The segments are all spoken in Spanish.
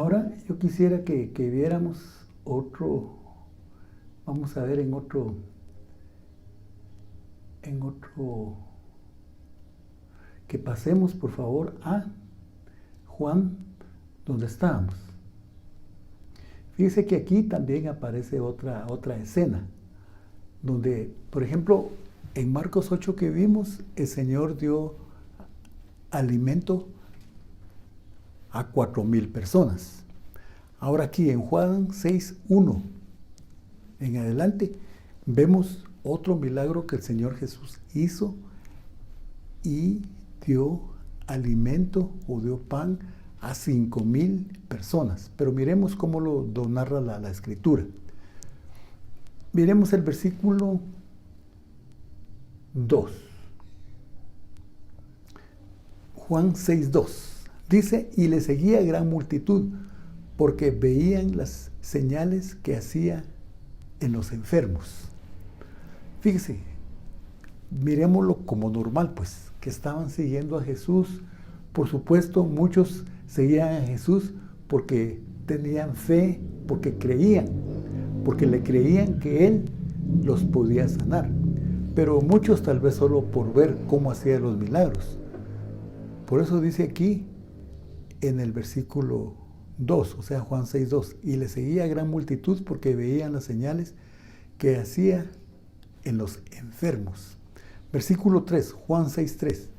Ahora yo quisiera que viéramos otro, vamos a ver en otro, que pasemos por favor a Juan, donde estábamos. Fíjese que aquí también aparece otra escena, donde, por ejemplo, en Marcos 8 que vimos, el Señor dio alimento a 4,000 personas. Ahora aquí en Juan 6:1 en adelante, vemos otro milagro que el Señor Jesús hizo y dio alimento o dio pan a 5,000 personas. Pero miremos cómo lo narra la Escritura. Miremos el versículo 2. Juan 6:2. Dice, y le seguía gran multitud, porque veían las señales que hacía en los enfermos. Fíjese, miremoslo como normal, pues, que estaban siguiendo a Jesús. Por supuesto, muchos seguían a Jesús porque tenían fe, porque creían, porque le creían que Él los podía sanar. Pero muchos tal vez solo por ver cómo hacía los milagros. Por eso dice aquí, en el versículo 2, o sea, Juan 6:2, y le seguía gran multitud porque veían las señales que hacía en los enfermos. Versículo 3, Juan 6:3.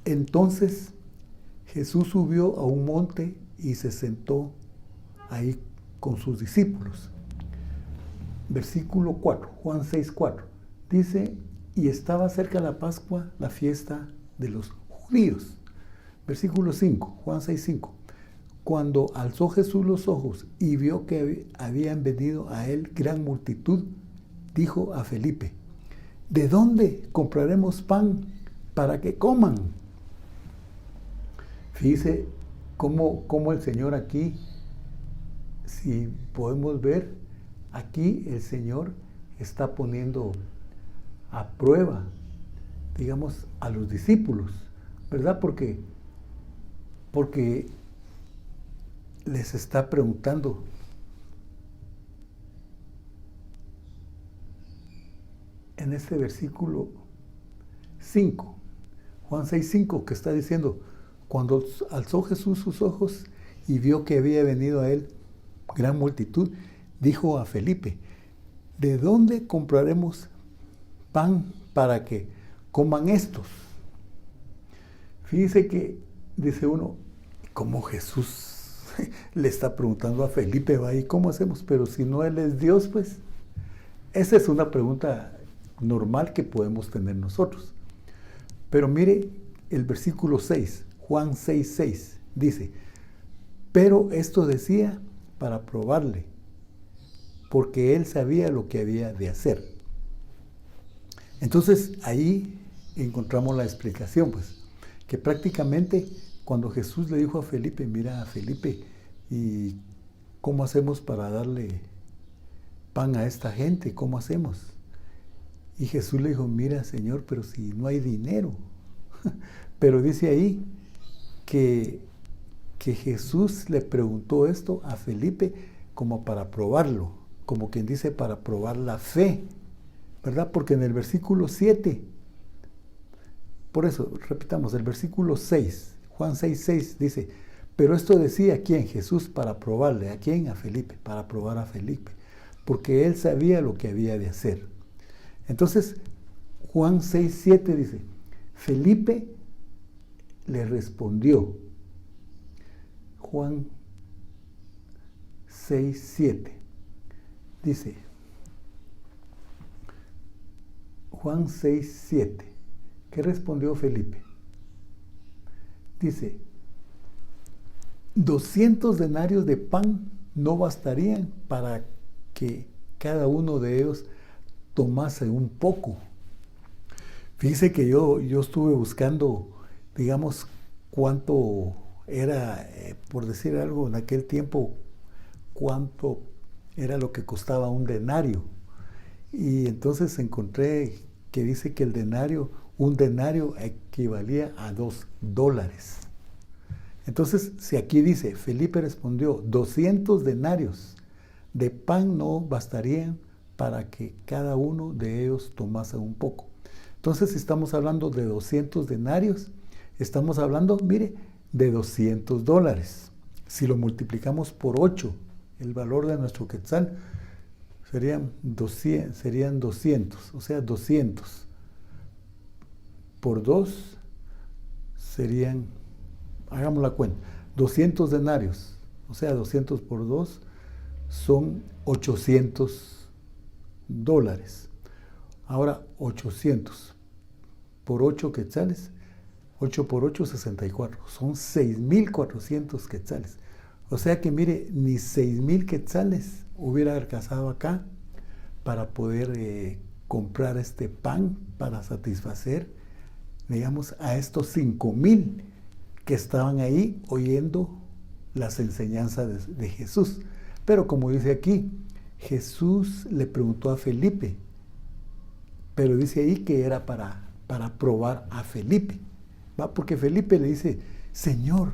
Entonces Jesús subió a un monte y se sentó ahí con sus discípulos. Versículo 4, Juan 6:4. Dice, y estaba cerca la Pascua, la fiesta de los judíos. Versículo 5, Juan 6:5. Cuando alzó Jesús los ojos y vio que habían venido a él gran multitud, dijo a Felipe, ¿de dónde compraremos pan para que coman? Fíjese cómo el Señor aquí, si podemos ver, aquí el Señor está poniendo a prueba, digamos, a los discípulos, ¿verdad? Porque les está preguntando, en este versículo 5, Juan 6:5, que está diciendo, cuando alzó Jesús sus ojos y vio que había venido a él gran multitud, dijo a Felipe, ¿de dónde compraremos pan para que coman estos? Fíjese que dice uno, ¿cómo Jesús le está preguntando a Felipe, ¿va? ¿Y cómo hacemos? Pero si no Él es Dios, pues esa es una pregunta normal que podemos tener nosotros. Pero mire el versículo 6, Juan 6:6, dice, pero esto decía para probarle, porque Él sabía lo que había de hacer. Entonces ahí encontramos la explicación, pues, que prácticamente cuando Jesús le dijo a Felipe, mira Felipe, ¿y cómo hacemos para darle pan a esta gente? ¿Cómo hacemos? Y Jesús le dijo, mira Señor, pero si no hay dinero. Pero dice ahí que Jesús le preguntó esto a Felipe como para probarlo, como quien dice para probar la fe, ¿verdad? Porque en el versículo 7, por eso, repitamos, el versículo 6, Juan 6:6 dice, pero esto decía, ¿a quién? Jesús, para probarle. ¿A quién? A Felipe, para probar a Felipe, porque él sabía lo que había de hacer. Entonces, Juan 6:7 dice, Felipe le respondió. Juan 6:7 dice, Juan 6:7, ¿qué respondió Felipe? Dice, 200 denarios de pan no bastarían para que cada uno de ellos tomase un poco. Fíjese que yo estuve buscando, digamos, cuánto era, por decir algo, en aquel tiempo, cuánto era lo que costaba un denario. Y entonces encontré que dice que un denario equivalía a $2. Entonces, si aquí dice, Felipe respondió, 200 denarios de pan no bastarían para que cada uno de ellos tomase un poco. Entonces, si estamos hablando de 200 denarios, estamos hablando, mire, de $200. Si lo multiplicamos por 8, el valor de nuestro quetzal serían 200, o sea, 200 por 2 serían, hagamos la cuenta, 200 denarios, o sea, 200 por 2 son $800. Ahora, 800 por 8 quetzales, 8 por 8, 64, son 6,400 quetzales. O sea que, mire, ni 6,000 quetzales hubiera alcanzado acá para poder comprar este pan para satisfacer, digamos, a estos 5,000 que estaban ahí oyendo las enseñanzas de Jesús. Pero como dice aquí, Jesús le preguntó a Felipe, pero dice ahí que era para probar a Felipe, ¿va? Porque Felipe le dice, Señor,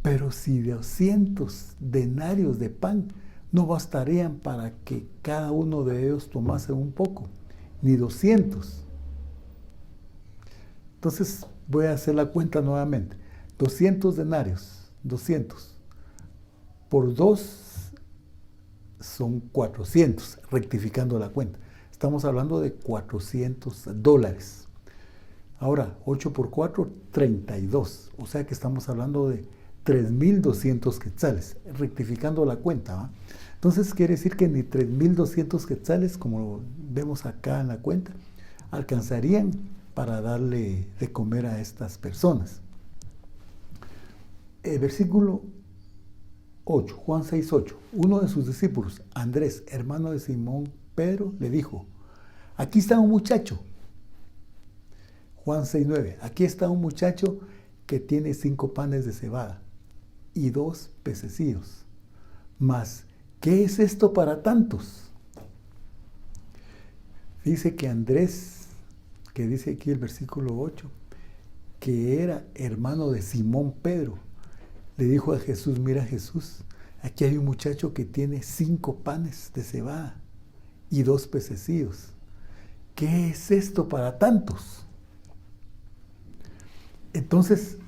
pero si 200 denarios de pan no bastarían para que cada uno de ellos tomase un poco, ni 200. Entonces voy a hacer la cuenta nuevamente. 200 denarios, 200 por 2 son 400, rectificando la cuenta. Estamos hablando de $400. Ahora, 8 por 4, 32. O sea que estamos hablando de 3,200 quetzales, rectificando la cuenta, ¿va? Entonces quiere decir que ni 3,200 quetzales, como vemos acá en la cuenta, alcanzarían para darle de comer a estas personas. Versículo 8, Juan 6:8. Uno de sus discípulos, Andrés, hermano de Simón Pedro, le dijo, aquí está un muchacho. Juan 6:9. Aquí está un muchacho que tiene 5 panes de cebada y 2 pececillos. Mas, ¿qué es esto para tantos? Dice que Andrés, que dice aquí el versículo 8, que era hermano de Simón Pedro, le dijo a Jesús, mira Jesús, aquí hay un muchacho que tiene 5 panes de cebada y 2 pececillos. ¿Qué es esto para tantos? Entonces,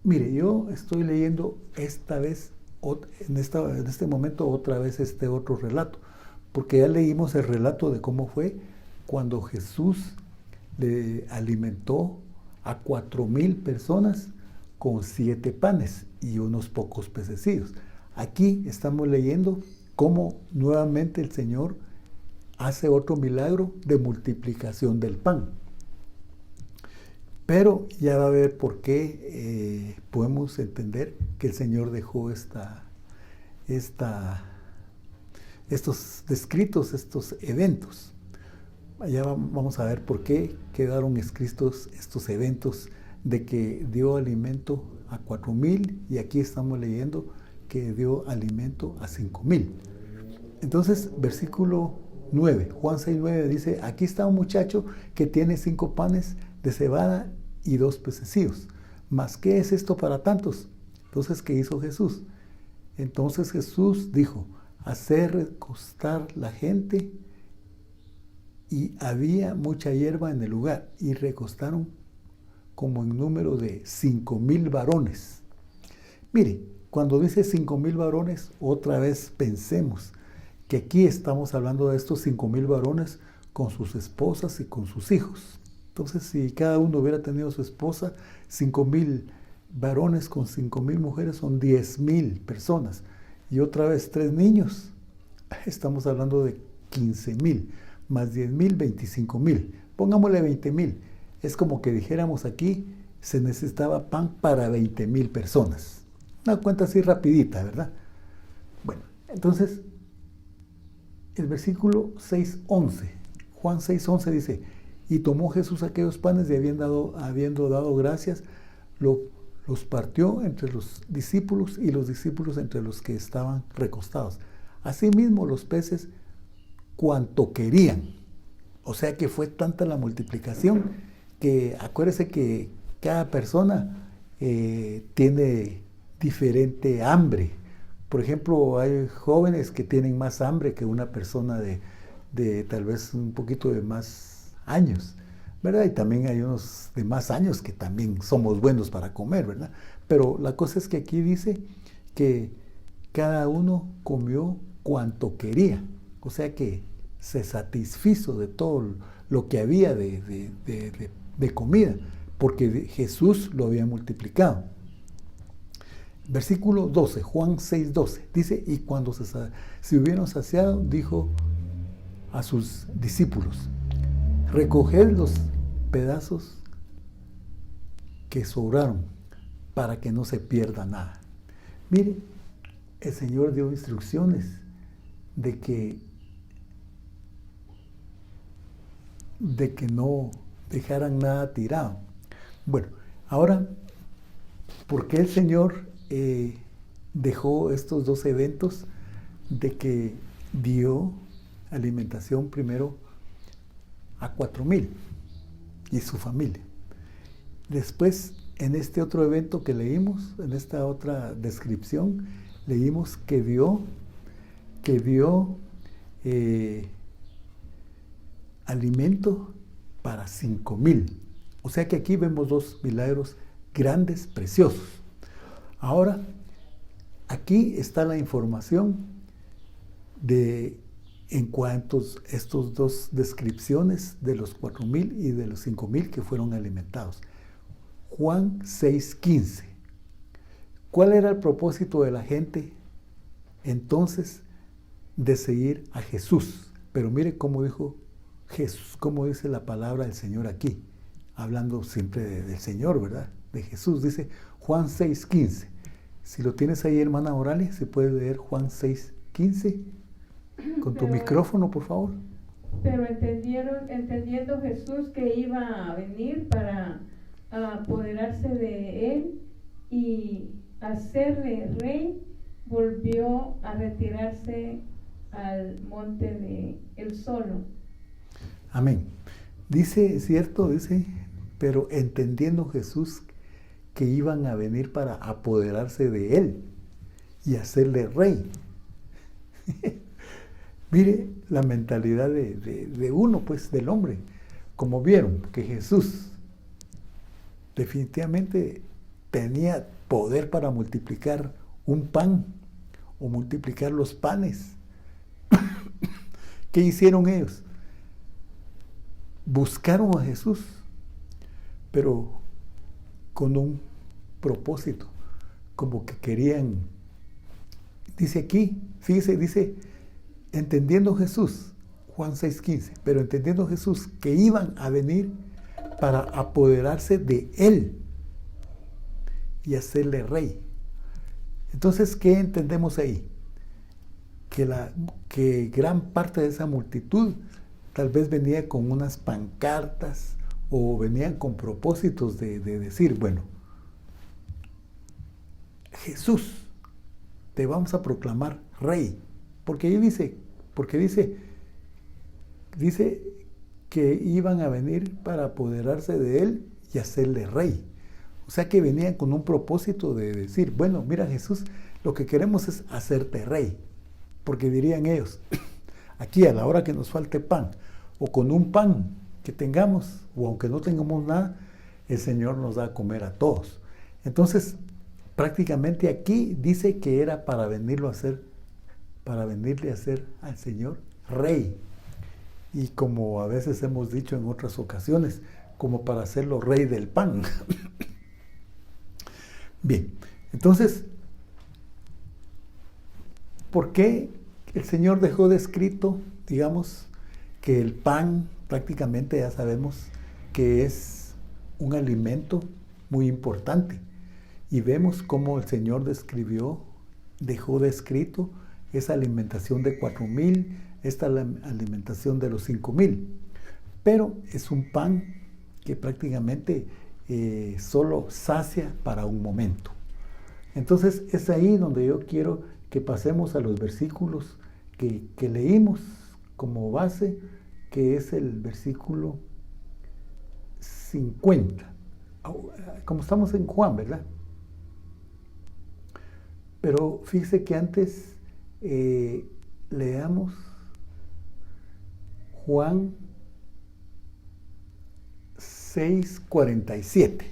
mire, yo estoy leyendo esta vez, en este momento, otra vez este otro relato, porque ya leímos el relato de cómo fue cuando Jesús le alimentó a 4,000 personas con 7 panes y unos pocos pececillos. Aquí estamos leyendo cómo nuevamente el Señor hace otro milagro de multiplicación del pan. Pero ya va a ver por qué podemos entender que el Señor dejó estos descritos, estos eventos. Ya vamos a ver por qué quedaron escritos estos eventos de que dio alimento a 4,000 y aquí estamos leyendo que dio alimento a 5,000. Entonces, versículo 9, Juan 6:9 dice, aquí está un muchacho que tiene 5 panes de cebada y 2 pececillos. ¿Mas qué es esto para tantos? Entonces, ¿qué hizo Jesús? Entonces Jesús dijo, hacer recostar la gente, y había mucha hierba en el lugar, y recostaron como en número de 5,000 varones. Mire, cuando dice 5,000 varones, otra vez pensemos que aquí estamos hablando de estos 5,000 varones con sus esposas y con sus hijos. Entonces, si cada uno hubiera tenido su esposa, 5,000 varones con 5,000 mujeres son 10,000 personas. Y otra vez 3 niños, estamos hablando de 15,000, más 10,000, 25,000. Pongámosle 20,000. Es como que dijéramos aquí, se necesitaba pan para 20,000 personas. Una cuenta así rapidita, ¿verdad? Bueno, entonces, el versículo 6:11, Juan 6:11 dice, y tomó Jesús aquellos panes y habiendo dado gracias, los partió entre los discípulos y los discípulos entre los que estaban recostados. Asimismo los peces cuanto querían. O sea que fue tanta la multiplicación que acuérdese que cada persona tiene diferente hambre. Por ejemplo, hay jóvenes que tienen más hambre que una persona de tal vez un poquito de más años, ¿verdad? Y también hay unos de más años que también somos buenos para comer, ¿verdad? Pero la cosa es que aquí dice que cada uno comió cuanto quería, o sea que se satisfizo de todo lo que había de comida, porque Jesús lo había multiplicado. Versículo 12, Juan 6:12, dice, y cuando se hubieron saciado, dijo a sus discípulos, recoged los pedazos que sobraron para que no se pierda nada. Mire, el Señor dio instrucciones de que no dejaran nada tirado. Bueno, ahora, ¿por qué el Señor dejó estos dos eventos de que dio alimentación primero a 4,000 y su familia? Después, en este otro evento que leímos, en esta otra descripción, leímos que dio alimento para 5,000. O sea que aquí vemos dos milagros grandes, preciosos. Ahora, aquí está la información en cuanto a estas dos descripciones de los 4,000 y de los 5,000 que fueron alimentados. Juan 6:15. ¿Cuál era el propósito de la gente entonces de seguir a Jesús? Pero mire cómo dijo Jesús, cómo dice la palabra del Señor aquí, hablando siempre del Señor, ¿verdad? De Jesús, dice Juan 6:15. Si lo tienes ahí, hermana Oralia, ¿se puede leer Juan 6:15? Con tu micrófono, por favor. Pero entendiendo Jesús que iba a venir para apoderarse de él y hacerle rey, volvió a retirarse al monte de él solo. Amén. Dice, ¿cierto? Dice, pero entendiendo Jesús que iban a venir para apoderarse de él y hacerle rey. Mire la mentalidad de uno, pues, del hombre. Como vieron que Jesús definitivamente tenía poder para multiplicar un pan o multiplicar los panes. ¿Qué hicieron ellos? Buscaron a Jesús, pero con un propósito, como que querían, dice aquí, fíjese, dice, entendiendo Jesús, Juan 6:15, pero entendiendo Jesús que iban a venir para apoderarse de él y hacerle rey. Entonces, ¿qué entendemos ahí? Que gran parte de esa multitud tal vez venía con unas pancartas o venían con propósitos de decir, bueno, Jesús, te vamos a proclamar rey. Porque ahí dice que iban a venir para apoderarse de él y hacerle rey. O sea que venían con un propósito de decir, bueno, mira Jesús, lo que queremos es hacerte rey. Porque dirían ellos, aquí a la hora que nos falte pan, o con un pan que tengamos, o aunque no tengamos nada, el Señor nos da a comer a todos. Entonces, prácticamente aquí dice que era para venirle a hacer al Señor rey. Y como a veces hemos dicho en otras ocasiones, como para hacerlo rey del pan. Bien, entonces, ¿por qué el Señor dejó de escrito, digamos, que el pan prácticamente ya sabemos que es un alimento muy importante? Y vemos cómo el Señor dejó de escrito esa alimentación de 4,000, esta alimentación de los 5,000. Pero es un pan que prácticamente solo sacia para un momento. Entonces es ahí donde yo quiero que pasemos a los versículos que leímos como base, que es el versículo 50. como estamos en Juan, ¿verdad? Pero fíjese que antes leamos Juan 6:47.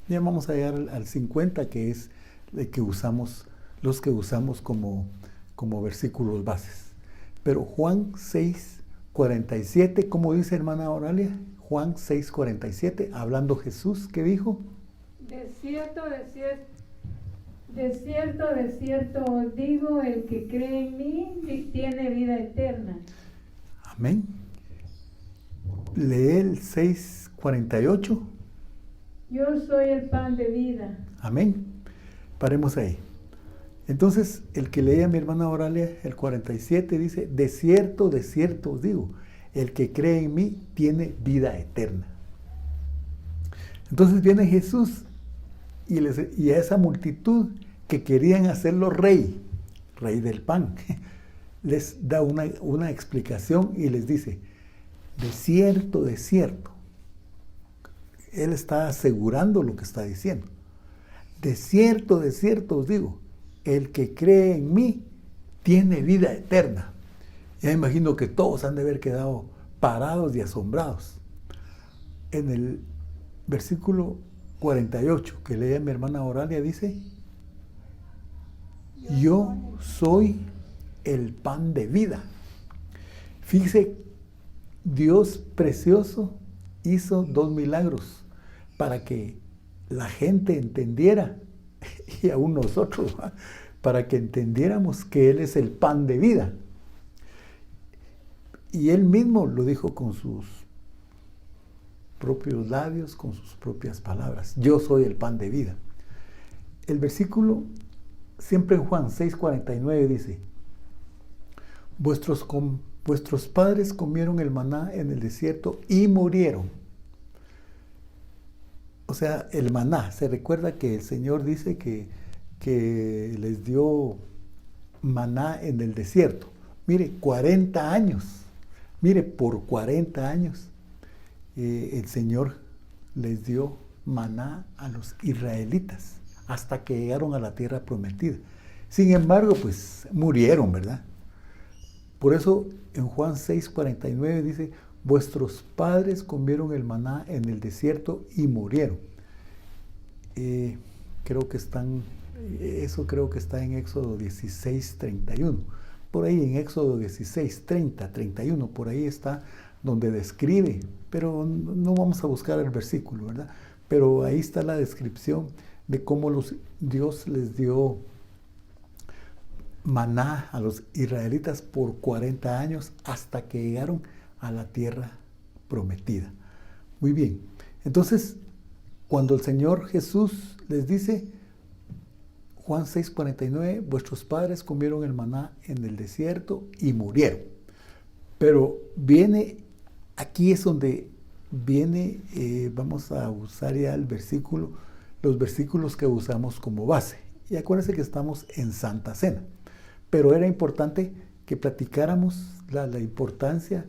Ya vamos a llegar al 50, que es el que usamos, los que usamos como versículos bases. Pero Juan 6:47, ¿cómo dice, hermana Oralia? Juan 6:47, hablando Jesús, ¿qué dijo? De cierto os digo, el que cree en mí tiene vida eterna. Amén. Lee el 6:48. Yo soy el pan de vida. Amén. Paremos ahí. Entonces, el que leía mi hermana Oralia, el 47, dice, de cierto os digo, el que cree en mí tiene vida eterna. Entonces viene Jesús y a esa multitud que querían hacerlo rey del pan, les da una explicación y les dice, de cierto, Él está asegurando lo que está diciendo. De cierto os digo, el que cree en mí tiene vida eterna. Ya imagino que todos han de haber quedado parados y asombrados. En el versículo 48 que leía mi hermana Oralia dice, yo soy el pan de vida. Fíjese, Dios precioso hizo 2 milagros para que la gente entendiera, y aún nosotros, para que entendiéramos que Él es el pan de vida. Y Él mismo lo dijo con sus propios labios, con sus propias palabras. Yo soy el pan de vida. El versículo, siempre en Juan 6:49 dice, vuestros padres comieron el maná en el desierto y murieron. O sea, el maná, se recuerda que el Señor dice que les dio maná en el desierto. Mire, 40 años. Mire, por 40 años el Señor les dio maná a los israelitas hasta que llegaron a la tierra prometida. Sin embargo, pues murieron, ¿verdad? Por eso en Juan 6:49 dice, vuestros padres comieron el maná en el desierto y murieron. Creo que está en Éxodo 16:31. Por ahí en Éxodo 16:30-31, por ahí está donde describe, pero no vamos a buscar el versículo, ¿verdad? Pero ahí está la descripción de cómo Dios les dio maná a los israelitas por 40 años hasta que llegaron a la tierra prometida. Muy bien, entonces cuando el Señor Jesús les dice, Juan 6:49, vuestros padres comieron el maná en el desierto y murieron. Pero aquí es donde viene, vamos a usar ya los versículos que usamos como base. Y acuérdense que estamos en Santa Cena. Pero era importante que platicáramos la importancia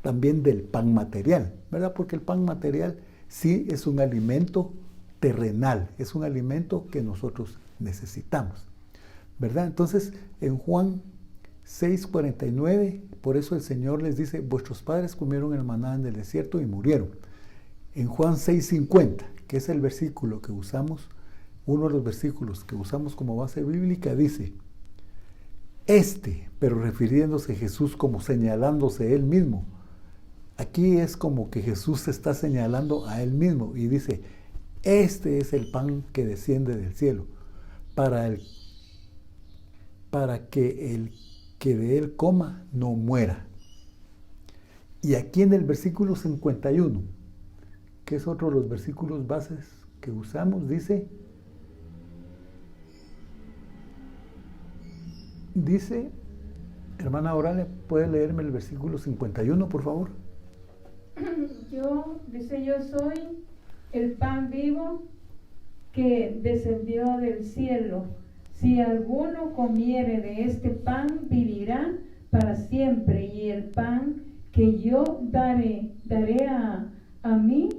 también del pan material, ¿verdad? Porque el pan material sí es un alimento terrenal, es un alimento que nosotros necesitamos, ¿verdad? Entonces, en Juan 6:49, por eso el Señor les dice, vuestros padres comieron el maná en el desierto y murieron. En Juan 6:50, que es el versículo que usamos, uno de los versículos que usamos como base bíblica, dice, pero refiriéndose a Jesús como señalándose él mismo. Aquí es como que Jesús se está señalando a él mismo y dice, este es el pan que desciende del cielo, para que el que de él coma no muera. Y aquí en el versículo 51, que es otro de los versículos bases que usamos, dice, hermana Oralia, ¿puede leerme el versículo 51, por favor? Yo soy el pan vivo que descendió del cielo. Si alguno comiere de este pan, vivirá para siempre. Y el pan que yo daré a mí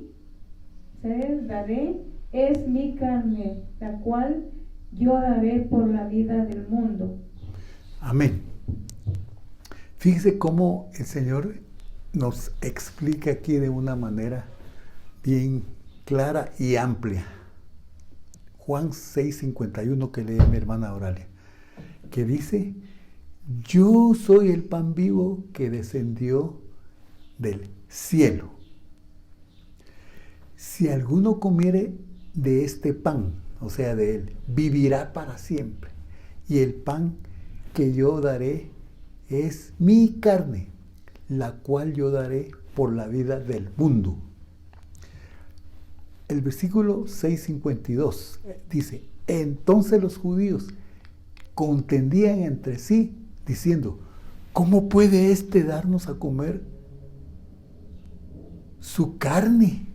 daré, es mi carne, la cual yo daré por la vida del mundo. Amén. Fíjese cómo el Señor nos explica aquí de una manera bien clara y amplia. Juan 6:51 que lee mi hermana Oralia, que dice: yo soy el pan vivo que descendió del cielo. Si alguno comiere de este pan, o sea, de él, vivirá para siempre. Y el pan que yo daré es mi carne, la cual yo daré por la vida del mundo. El versículo 6:52 dice: entonces los judíos contendían entre sí, diciendo: ¿cómo puede éste darnos a comer su carne?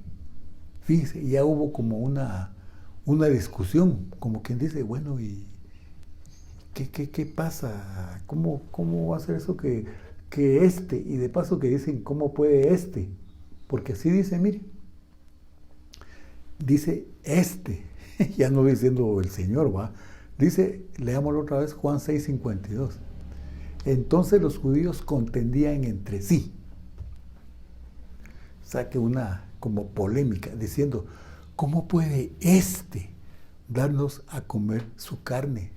Fíjese, ya hubo como una discusión, como quien dice, bueno, ¿y qué pasa? ¿Cómo va a ser eso que este? Y de paso que dicen, ¿cómo puede este? Porque así dice, mire, dice este, ya no diciendo el Señor, ¿va? Dice, leámoslo otra vez, Juan 6:52. Entonces los judíos contendían entre sí. Saque una como polémica, diciendo, ¿cómo puede este darnos a comer su carne?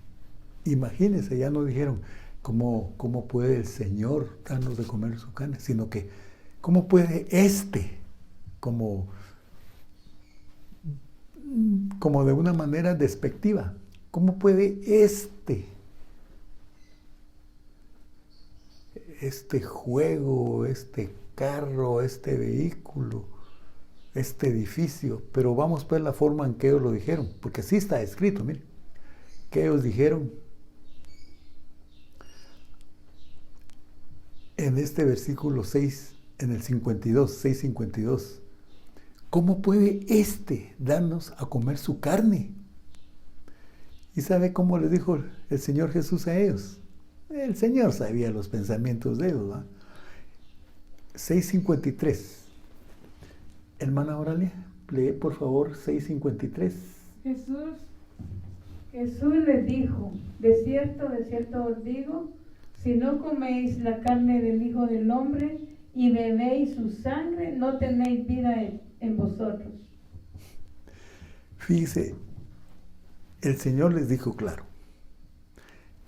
Imagínense, ya no dijeron, ¿cómo puede el Señor darnos de comer su carne? Sino que, ¿cómo puede este? Como de una manera despectiva. ¿Cómo puede este juego, este carro, este vehículo, este edificio? Pero vamos a ver la forma en que ellos lo dijeron, porque así está escrito, miren, que ellos dijeron en este versículo 6, en el 52, 6:52, ¿cómo puede este darnos a comer su carne? ¿Y sabe cómo les dijo el Señor Jesús a ellos? El Señor sabía los pensamientos de ellos, ¿va? 6:53. Hermana Oralia, lee por favor 6:53. Jesús les dijo: de cierto os digo, si no coméis la carne del Hijo del Hombre y bebéis su sangre, no tenéis vida en vosotros. Fíjese, el Señor les dijo claro: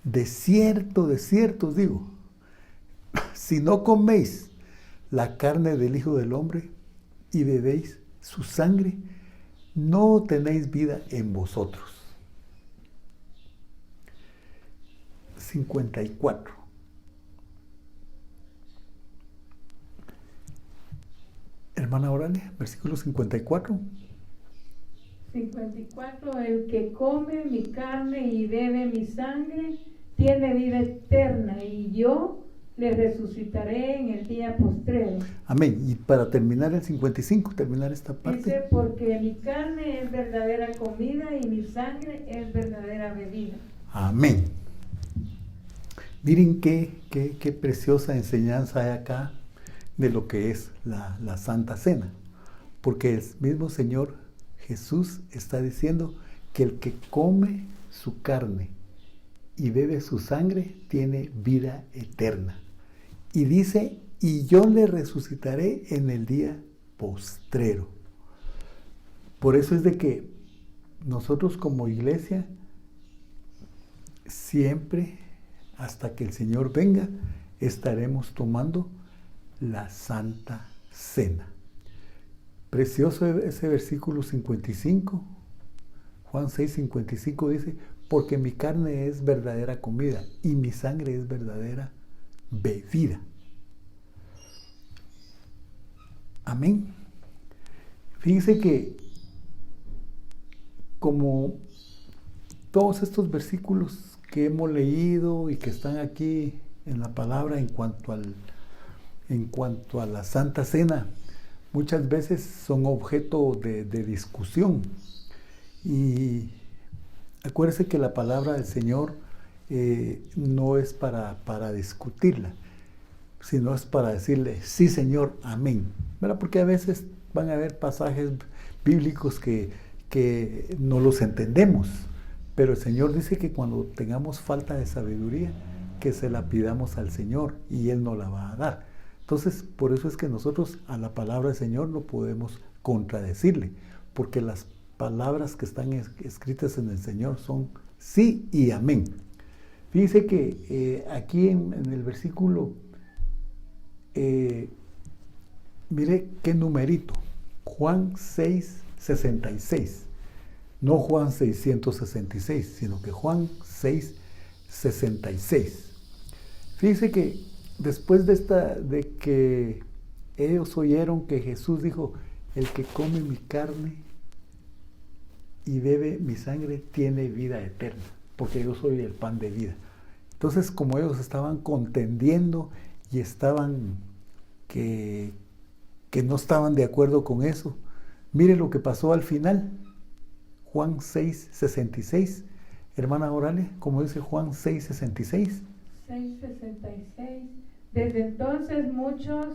de cierto os digo, si no coméis la carne del Hijo del Hombre y bebéis su sangre, no tenéis vida en vosotros. 54. Hermana Oralia, versículo 54. 54. El que come mi carne y bebe mi sangre tiene vida eterna, y yo le resucitaré en el día postrero. Amén. Y para terminar el 55, terminar esta parte. Dice: porque mi carne es verdadera comida y mi sangre es verdadera bebida. Amén. Miren qué preciosa enseñanza hay acá de lo que es la Santa Cena. Porque el mismo Señor Jesús está diciendo que el que come su carne y bebe su sangre tiene vida eterna. Y dice: y yo le resucitaré en el día postrero. Por eso es de que nosotros como iglesia siempre, hasta que el Señor venga, estaremos tomando la Santa Cena. Precioso ese versículo 55. Juan 6:55 dice: porque mi carne es verdadera comida y mi sangre es verdadera bebida. Amén. Fíjense que como todos estos versículos que hemos leído y que están aquí en la palabra en cuanto a la Santa Cena, muchas veces son objeto de discusión. Y acuérdese que la palabra del Señor no es para discutirla, sino es para decirle: sí, Señor, amén. ¿Verdad? Porque a veces van a haber pasajes bíblicos que no los entendemos. Pero el Señor dice que cuando tengamos falta de sabiduría, que se la pidamos al Señor y Él nos la va a dar. Entonces, por eso es que nosotros a la palabra del Señor no podemos contradecirle, porque las palabras que están escritas en el Señor son sí y amén. Fíjense que aquí en el versículo, mire qué numerito, Juan 6:66. No Juan 666, sino que Juan 6:66. Fíjense que después de que ellos oyeron que Jesús dijo, el que come mi carne y bebe mi sangre tiene vida eterna, porque yo soy el pan de vida. Entonces, como ellos estaban contendiendo y estaban que no estaban de acuerdo con eso, mire lo que pasó al final. Juan 6:66. Hermana Oralia, como dice Juan 6:66. 6:66. Desde entonces muchos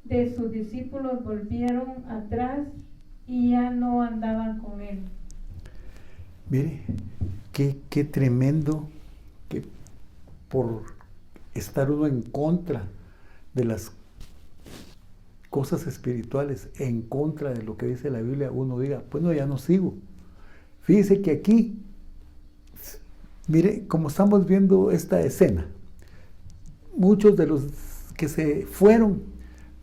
de sus discípulos volvieron atrás y ya no andaban con él. Mire, qué tremendo que por estar uno en contra de las cosas espirituales, en contra de lo que dice la Biblia, uno diga, pues no, ya no sigo. Fíjese que aquí, mire, como estamos viendo esta escena, muchos de los que se fueron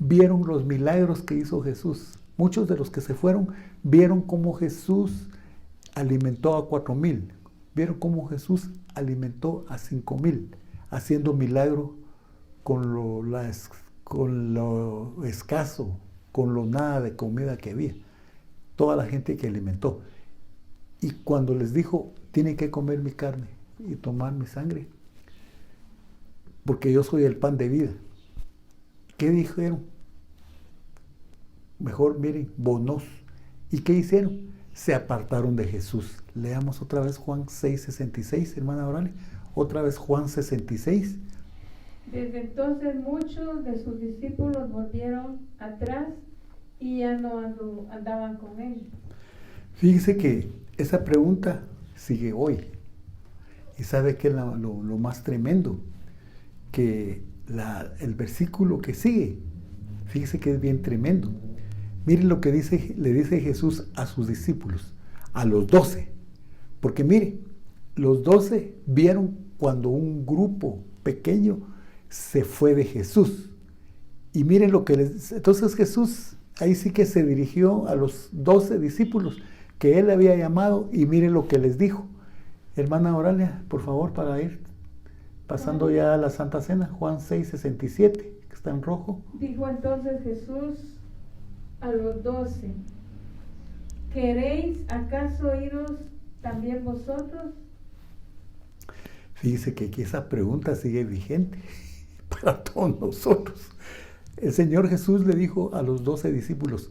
vieron los milagros que hizo Jesús. Muchos de los que se fueron vieron cómo Jesús alimentó a 4,000. Vieron cómo Jesús alimentó a 5,000, haciendo milagro con lo escaso, con lo nada de comida que había. Toda la gente que alimentó. Y cuando les dijo, tienen que comer mi carne y tomar mi sangre, porque yo soy el pan de vida. ¿Qué dijeron? Mejor miren, bonos. ¿Y qué hicieron? Se apartaron de Jesús. Leamos otra vez Juan 6:66, hermana Oralia. Otra vez Juan 66. Desde entonces muchos de sus discípulos volvieron atrás y ya no andaban con él. Fíjese que esa pregunta sigue hoy. Y sabe que es lo más tremendo, que el versículo que sigue, fíjese que es bien tremendo. Miren lo que le dice Jesús a sus discípulos, a los 12. Porque mire, los 12 vieron cuando un grupo pequeño se fue de Jesús. Y miren lo que entonces Jesús ahí sí que se dirigió a los 12 discípulos que él había llamado, y miren lo que les dijo. Hermana Oralia, por favor, para ir pasando ya a la Santa Cena, Juan 6:67, que está en rojo. Dijo entonces Jesús a los 12, ¿queréis acaso iros también vosotros? Fíjese que aquí esa pregunta sigue vigente para todos nosotros. El Señor Jesús le dijo a los 12 discípulos,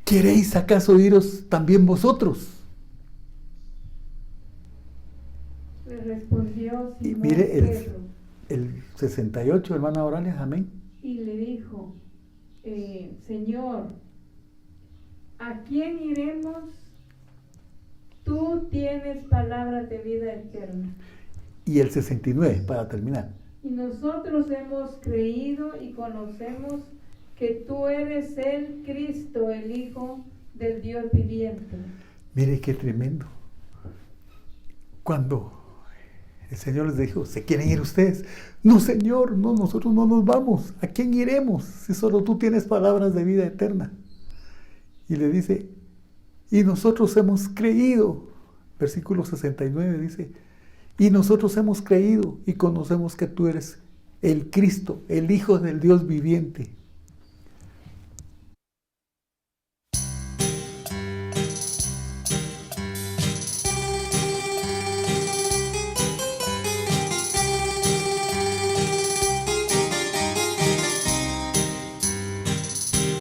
¿queréis acaso iros también vosotros? Le respondió Simón y mire Pedro, el 68, hermana Oralia, amén. y le dijo, Señor, ¿a quién iremos? Tú tienes palabras de vida eterna. Y el 69, para terminar. Y nosotros hemos creído y conocemos que tú eres el Cristo, el Hijo del Dios viviente. Mire qué tremendo. Cuando el Señor les dijo, ¿se quieren ir ustedes? No, Señor, no, nosotros no nos vamos. ¿A quién iremos si solo tú tienes palabras de vida eterna? Y le dice, y nosotros hemos creído. Versículo 69 dice, y nosotros hemos creído y conocemos que tú eres el Cristo, el Hijo del Dios viviente.